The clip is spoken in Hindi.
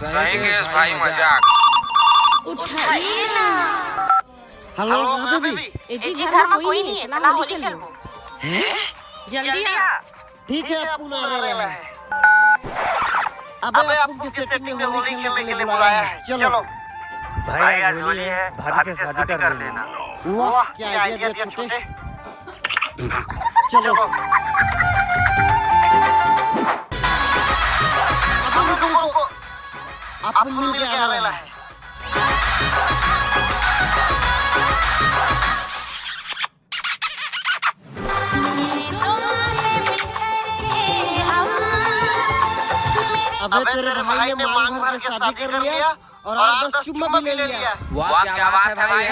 सही केस भाई, मजाक। उठाइए ना। हेलो बेबी, जी घर में कोई नहीं है, चला होली खेलबो। जल्दी आ। ठीक है अपन आ रहे हैं। अबे अपन की सेटिंग में होली खेलने के लिए बुलाया है, चलो। भाई आज होली है, भाभी से शादी कर लेना। वाह क्या आइडिया दिया छोटे। चलो अपन मिल के आने है। अबे तेरे भाई ने मांग भर के शादी कर लिया और 10 चुम्मा भी ले लिया। वाह क्या बात है भाई।